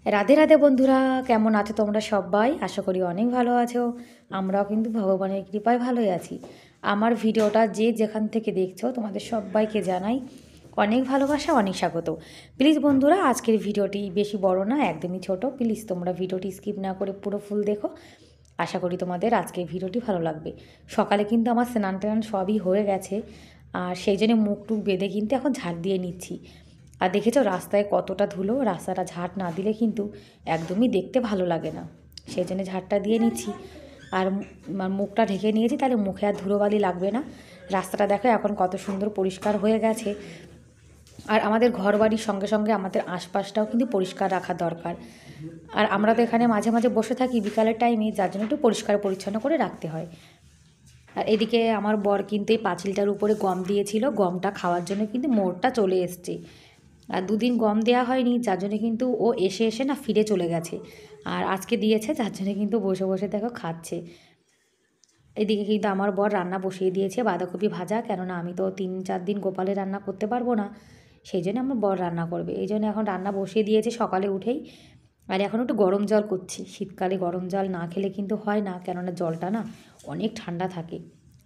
রাধে রাধে বন্ধুরা, কেমন আছো তোমরা সবাই? আশা করি অনেক ভালো আছো। আমরাও কিন্তু ভগবানের কৃপায় ভালোই আছি। আমার ভিডিওটা যে যেখান থেকে দেখছো তোমাদের সবাইকে জানাই অনেক ভালোবাসা, অনেক স্বাগত। প্লিজ বন্ধুরা, আজকের ভিডিওটি বেশি বড় না, একদমই ছোট। প্লিজ তোমরা ভিডিওটি স্কিপ না করে পুরো ফুল দেখো। আশা করি তোমাদের আজকের ভিডিওটি ভালো লাগবে। সকালে কিন্তু আমার স্নান টান সবই হয়ে গেছে, আর সেই জন্য মুখ টুক বেঁধে কিন্তু এখন ঝাড় দিয়ে নিচ্ছি। আর দেখেছো রাস্তায় কতটা ধুলো, রাস্তাটা ঝাঁট না দিলে কিন্তু একদমই দেখতে ভালো লাগে না। সেই জন্য ঝাঁটটা দিয়ে নিচ্ছি। আর মুখটা ঢেকে নিয়েছি, তাহলে মুখে আর ধুলোবালি লাগবে না। রাস্তাটা দেখো এখন কত সুন্দর পরিষ্কার হয়ে গেছে। আর আমাদের ঘর বাড়ির সঙ্গে সঙ্গে আমাদের আশপাশটাও কিন্তু পরিষ্কার রাখা দরকার। আর আমরা তো এখানে মাঝে মাঝে বসে থাকি বিকালের টাইমে, যার জন্য একটু পরিষ্কার পরিচ্ছন্ন করে রাখতে হয়। আর এদিকে আমার বর কিন্তু এই পাঁচিলটার উপরে গম দিয়েছিল, গমটা খাওয়ার জন্য কিন্তু মোড়টা চলে এসছে। আর দুদিন গম দেওয়া হয়নি, যার জন্য কিন্তু ও এসে এসে না ফিরে চলে গেছে। আর আজকে দিয়েছে, যার জন্য কিন্তু বসে বসে দেখো খাচ্ছে। এদিকে কিন্তু আমার বর রান্না বসিয়ে দিয়েছে, বাঁধাকপি ভাজা, কেননা আমি তো 3-4 দিন গোপালে রান্না করতে পারবো না। সেই জন্য আমার বর রান্না করবে, এই জন্য এখন রান্না বসিয়ে দিয়েছে সকালে উঠেই। আর এখন একটু গরম জল করছি, শীতকালে গরম জল না খেলে কিন্তু হয় না, কেননা জলটা না অনেক ঠান্ডা থাকে।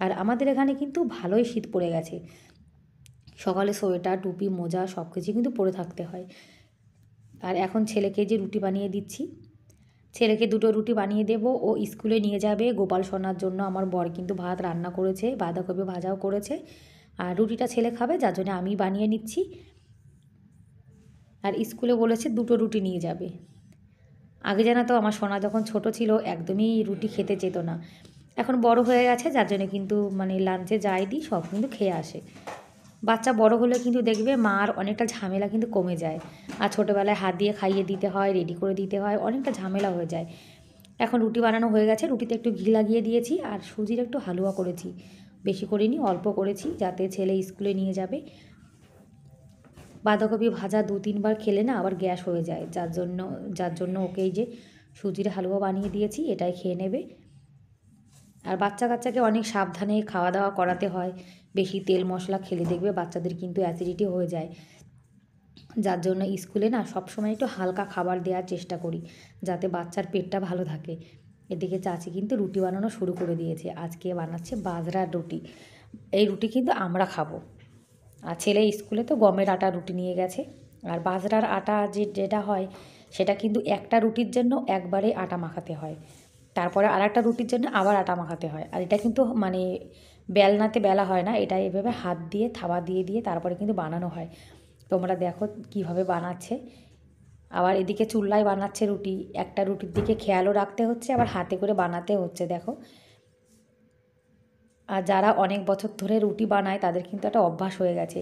আর আমাদের এখানে কিন্তু ভালোই শীত পড়ে গেছে, সকালে সোয়েটার টুপি মোজা সব কিছু কিন্তু পরে থাকতে হয়। আর এখন ছেলেকে যে রুটি বানিয়ে দিচ্ছি, ছেলেকে 2টো রুটি বানিয়ে দেবো, ও স্কুলে নিয়ে যাবে গোপাল সোনার জন্য। আমার বর কিন্তু ভাত রান্না করেছে, বাঁধাকপি ভাজাও করেছে, আর রুটিটা ছেলে খাবে, যার জন্য আমি বানিয়ে নিচ্ছি। আর স্কুলে বলেছে 2টো রুটি নিয়ে যাবে। আগে জানা তো আমার সোনা যখন ছোট ছিল একদমই রুটি খেতে চেত না, এখন বড় হয়ে গেছে, যার জন্য কিন্তু লাঞ্চে যাই দিই সব কিন্তু খেয়ে আসে। বাচ্চা বড় হলে কিন্তু দেখবে মার অনেকটা ঝামেলা কিন্তু কমে যায়। আর ছোটোবেলায় হাত দিয়ে খাইয়ে দিতে হয়, রেডি করে দিতে হয়, অনেকটা ঝামেলা হয়ে যায়। এখন রুটি বানানো হয়ে গেছে, রুটিতে একটু ঘি লাগিয়ে দিয়েছি, আর সুজির একটু হালুয়া করেছি। বেশি করিনি, অল্প করেছি, যাতে ছেলে স্কুলে নিয়ে যাবে। বাঁধাকপি ভাজা 2-3 বার খেলে না আবার গ্যাস হয়ে যায়, যার জন্য ওকে এই যে সুজির হালুয়া বানিয়ে দিয়েছি, এটাই খেয়ে নেবে। আর বাচ্চা কাচ্চাকে অনেক সাবধানে খাওয়া দাওয়া করাতে হয়। বেশি তেল মশলা খেলে দেখবে বাচ্চাদের কিন্তু অ্যাসিডিটি হয়ে যায়, যার জন্য স্কুলে না সবসময় একটু হালকা খাবার দেওয়ার চেষ্টা করি, যাতে বাচ্চার পেটটা ভালো থাকে। এদিকে চাচি কিন্তু রুটি বানানো শুরু করে দিয়েছে, আজকে বানাচ্ছে বাজরার রুটি। এই রুটি কিন্তু আমরা খাবো। আর ছেলে স্কুলে তো গমের আটা রুটি নিয়ে গেছে। আর বাজরার আটা যেটা হয়, সেটা কিন্তু একটা রুটির জন্য একবারে আটা মাখাতে হয়, তারপরে আর একটা রুটির জন্য আবার আটা মাখাতে হয়। আর এটা কিন্তু বেলনাতে বেলা হয় না, এটা এভাবে হাত দিয়ে থাবা দিয়ে দিয়ে তারপরে কিন্তু বানানো হয়। তোমরা দেখো কিভাবে বানাচ্ছে। আবার এদিকে চুল্লায় বানাচ্ছে রুটি, একটা রুটির দিকে খেয়ালও রাখতে হচ্ছে, আবার হাতে করে বানাতে হচ্ছে দেখো। আর যারা অনেক বছর ধরে রুটি বানায় তাদের কিন্তু একটা অভ্যাস হয়ে গেছে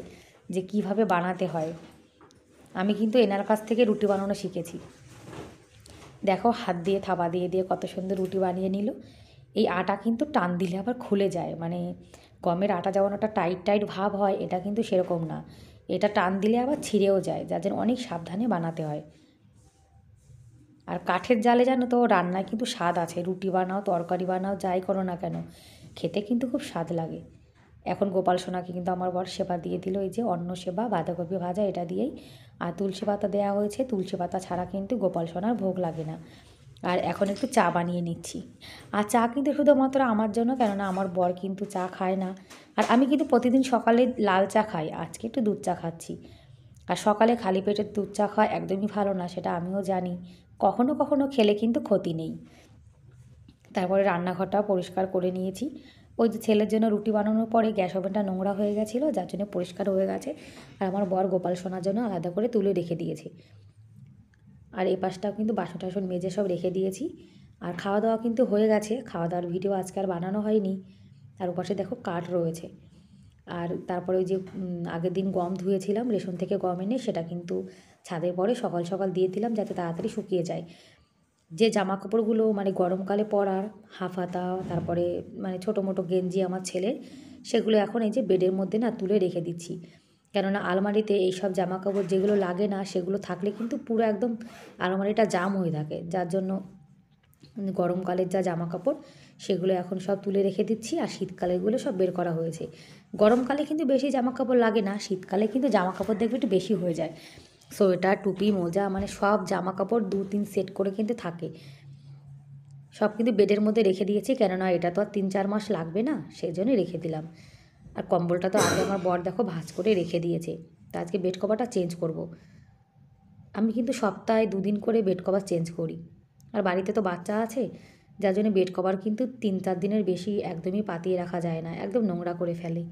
যে কিভাবে বানাতে হয়। আমি কিন্তু এনার কাছ থেকে রুটি বানানো শিখেছি। দেখো হাত দিয়ে থাবা দিয়ে দিয়ে কত সুন্দর রুটি বানিয়ে নিল। এই আটা কিন্তু টান দিলে আবার খুলে যায়, গমের আটা যেমন একটা টাইট টাইট ভাব হয়, এটা কিন্তু সেরকম না, এটা টান দিলে আবার ছিঁড়েও যায়, যার জন্য অনেক সাবধানে বানাতে হয়। আর কাঠের জালে জানো তো রান্নায় কিন্তু স্বাদ আছে, রুটি বানাও তরকারি বানাও যাই করো না কেন, খেতে কিন্তু খুব স্বাদ লাগে। এখন গোপাল সোনাকে কিন্তু আমার বর সেবা দিয়ে দিল, এই যে অন্ন সেবা বাঁধাকপি ভাজা এটা দিয়েই। আর তুলসী পাতা দেওয়া হয়েছে, তুলসী পাতা ছাড়া কিন্তু গোপাল সোনার ভোগ লাগে না। আর এখন একটু চা বানিয়ে নিচ্ছি। আর চা কিন্তু শুধুমাত্র আমার জন্য, কেননা আমার বর কিন্তু চা খায় না। আর আমি কিন্তু প্রতিদিন সকালে লাল চা খাই, আজকে একটু দুধ চা খাচ্ছি। আর সকালে খালি পেটে দুধ চা খাওয়া একদমই ভালো না, সেটা আমিও জানি। কখনো কখনো খেলে কিন্তু ক্ষতি নেই। তারপরে রান্নাঘরটাও পরিষ্কার করে নিয়েছি। ওই যে ছেলের জন্য রুটি বানানোর পরে গ্যাস ওভেনটা নোংরা হয়ে গেছিলো, যার জন্য পরিষ্কার হয়ে গেছে। আর আমার বর গোপাল সোনার জন্য আলাদা করে তুলে রেখে দিয়েছে। আর এই পাশটাও কিন্তু বাসন টাসন মেজে সব রেখে দিয়েছি। আর খাওয়া দাওয়া কিন্তু হয়ে গেছে, খাওয়া দাওয়ার ভিডিও আজকে আর বানানো হয়নি। আর ওপাশে দেখো কাঠ রয়েছে। আর তারপরে ওই যে আগের দিন গম ধুয়েছিলাম, রেশন থেকে গম এনে সেটা কিন্তু ছাদের পরে সকাল সকাল দিয়ে দিলাম, যাতে তাড়াতাড়ি শুকিয়ে যায়। যে জামা কাপড়গুলো গরমকালে পরার, হাফ হাতা, তারপরে ছোটো মোটো গেঞ্জি আমার ছেলের, সেগুলো এখন এই যে বেডের মধ্যে না তুলে রেখে দিচ্ছি। কেননা আলমারিতে এইসব জামা কাপড় যেগুলো লাগে না সেগুলো থাকলে কিন্তু পুরো একদম আলমারিটা জাম হয়ে থাকে, যার জন্য গরমকালের যা জামা কাপড় সেগুলো এখন সব তুলে রেখে দিচ্ছি। আর শীতকালেরগুলো সব বের করা হয়েছে। গরমকালে কিন্তু বেশি জামা কাপড় লাগে না, শীতকালে কিন্তু জামা কাপড় দেখবে একটু বেশি হয়ে যায়। সোয়েটার, টুপি, মোজা মানে সব জামা কাপড় 2-3 সেট করে কিন্তু থাকে। সব কিন্তু বেডের মধ্যে রেখে দিয়েছি, কেননা এটা তো আর 3-4 মাস লাগবে না, সেই জন্যই রেখে দিলাম। আর কম্বলটা তো আগে আমার বর দেখো ভাঁজ করে রেখে দিয়েছে, তা আজকে বেড কভারটা চেঞ্জ করব। আমি কিন্তু সপ্তাহে 2 দিন করে বেড কভার চেঞ্জ করি। আর বাড়িতে তো বাচ্চা আছে, যার জন্য বেড কভার কিন্তু 3-4 দিনের বেশি একদমই পাতিয়ে রাখা যায় না, একদম নোংরা করে ফেলে।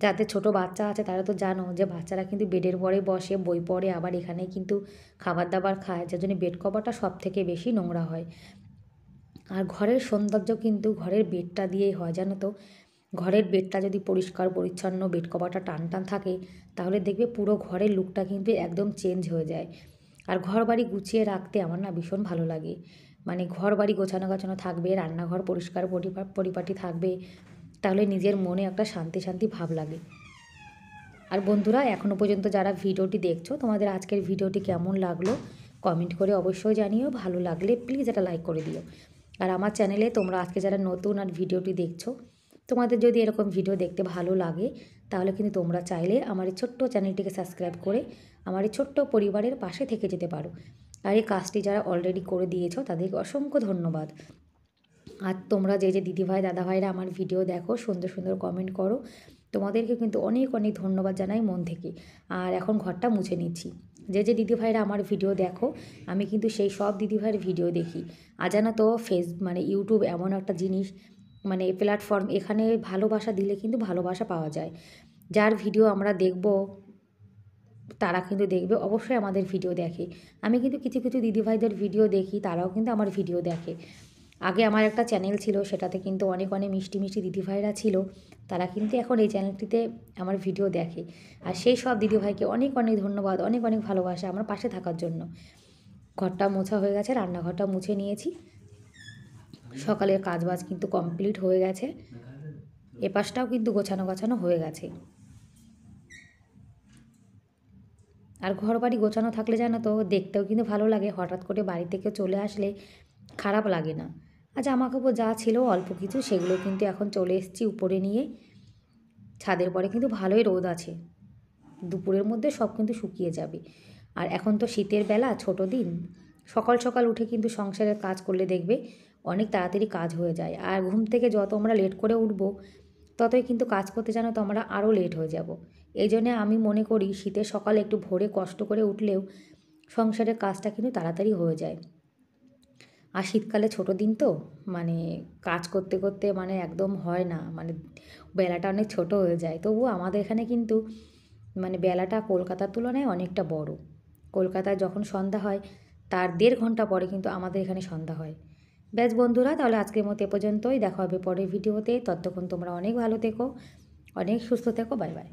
যাদের ছোট বাচ্চা আছে তারা তো জানো যে বাচ্চারা কিন্তু বেডের পরে বসে, বই পড়ে, আবার এখানে কিন্তু খাবার দাবার খায়, যার জন্য বেড কভারটা সব থেকে বেশি নোংরা হয়। আর ঘরের সৌন্দর্য কিন্তু ঘরের বেডটা দিয়েই হয়, জানো তো। ঘরের বেডটা যদি পরিষ্কার পরিচ্ছন্ন, বেড কভারটা টান টান থাকে, তাহলে দেখবে পুরো ঘরের লুকটা কিন্তু একদম চেঞ্জ হয়ে যায়। আর ঘর বাড়ি গুছিয়ে রাখতে আমার না ভীষণ ভালো লাগে। মানে ঘর বাড়ি গোছানো গাছানো থাকবে, রান্নাঘর পরিষ্কার পরিপাটি থাকবে, তাহলে নিজের মনে একটা শান্তি শান্তি ভাব লাগে। আর বন্ধুরা, এখনও পর্যন্ত যারা ভিডিওটি দেখছো, তোমাদের আজকের ভিডিওটি কেমন লাগলো কমেন্ট করে অবশ্যই জানিও। ভালো লাগলে প্লিজ একটা লাইক করে দিও। আর আমার চ্যানেলে তোমরা আজকে যারা নতুন আর ভিডিওটি দেখছো, তোমাদের যদি এরকম ভিডিও দেখতে ভালো লাগে, তাহলে কিন্তু তোমরা চাইলে আমার এই ছোট্ট চ্যানেলটিকে সাবস্ক্রাইব করে আমার এই ছোট্ট পরিবারের পাশে থেকে যেতে পারো। আর এই কাজটি যারা অলরেডি করে দিয়েছো তাদেরকে অসংখ্য ধন্যবাদ। আর তোমরা যে দিদিভাই দাদাভাইরা আমার ভিডিও দেখো, সুন্দর সুন্দর কমেন্ট করো, তোমাদেরকে কিন্তু অনেক অনেক ধন্যবাদ জানাই মন থেকে। আর এখন ঘরটা মুছে নিচ্ছি। যে দিদিভাইরা আমার ভিডিও দেখো, আমি কিন্তু সেই সব দিদিভাইয়ের ভিডিও দেখি। আর জানো তো মানে ইউটিউব এমন একটা জিনিস, মানে প্ল্যাটফর্ম, এখানে ভালোবাসা দিলে কিন্তু ভালোবাসা পাওয়া যায়। যার ভিডিও আমরা দেখব তারা কিন্তু দেখবে অবশ্যই আমাদের ভিডিও দেখে। আমি কিন্তু কিছু কিছু দিদিভাইদের ভিডিও দেখি, তারাও কিন্তু আমার ভিডিও দেখে। আগে আমার একটা চ্যানেল ছিল, সেটাতে কিন্তু অনেক অনেক মিষ্টি মিষ্টি দিদিভাইরা ছিল, তারা কিন্তু এখন এই চ্যানেলটিতে আমার ভিডিও দেখে। আর সেই সব দিদিভাইকে অনেক অনেক ধন্যবাদ, অনেক অনেক ভালোবাসা আমার পাশে থাকার জন্য। ঘরটা মোছা হয়ে গেছে, রান্নাঘরটা মুছে নিয়েছি, সকালের কাজবাজ কিন্তু কমপ্লিট হয়ে গেছে, এপাশটাও কিন্তু গোছানো গাছানো হয়ে গেছে। আর ঘর বাড়ি গোছানো থাকলে জানো তো দেখতেও কিন্তু ভালো লাগে, হঠাৎ করে বাড়ি থেকে চলে আসলে খারাপ লাগে না। আর জামা কাপড় যা ছিল অল্প কিছু, সেগুলো কিন্তু এখন চলে এসেছি উপরে নিয়ে। ছাদের পরে কিন্তু ভালোই রোদ আছে, দুপুরের মধ্যে সব কিন্তু শুকিয়ে যাবে। আর এখন তো শীতের বেলা, ছোট দিন, সকাল সকাল উঠে কিন্তু সংসারের কাজ করলে দেখবে অনেক তাড়াতাড়ি কাজ হয়ে যায়। আর ঘুম থেকে যত আমরা লেট করে উঠবো, ততই কিন্তু কাজ করতে জানো তো আমরা আরও লেট হয়ে যাব। এই জন্যে আমি মনে করি শীতের সকালে একটু ভোরে কষ্ট করে উঠলেও সংসারের কাজটা কিন্তু তাড়াতাড়ি হয়ে যায়। আর শীতকালে ছোটো দিন তো, মানে কাজ করতে করতে মানে একদম হয় না, মানে বেলাটা অনেক ছোট হয়ে যায়। তবুও আমাদের এখানে কিন্তু মানে বেলাটা কলকাতার তুলনায় অনেকটা বড়। কলকাতায় যখন সন্ধ্যা হয় তার 1.5 ঘন্টা পরে কিন্তু আমাদের এখানে সন্ধ্যা হয়। ব্যাস বন্ধুরা, তাহলে আজকের মতো এ পর্যন্তই, দেখা হবে পরের ভিডিওতে। ততক্ষণ তোমরা অনেক ভালো থেকো, অনেক সুস্থ থেকো, বাই বাই।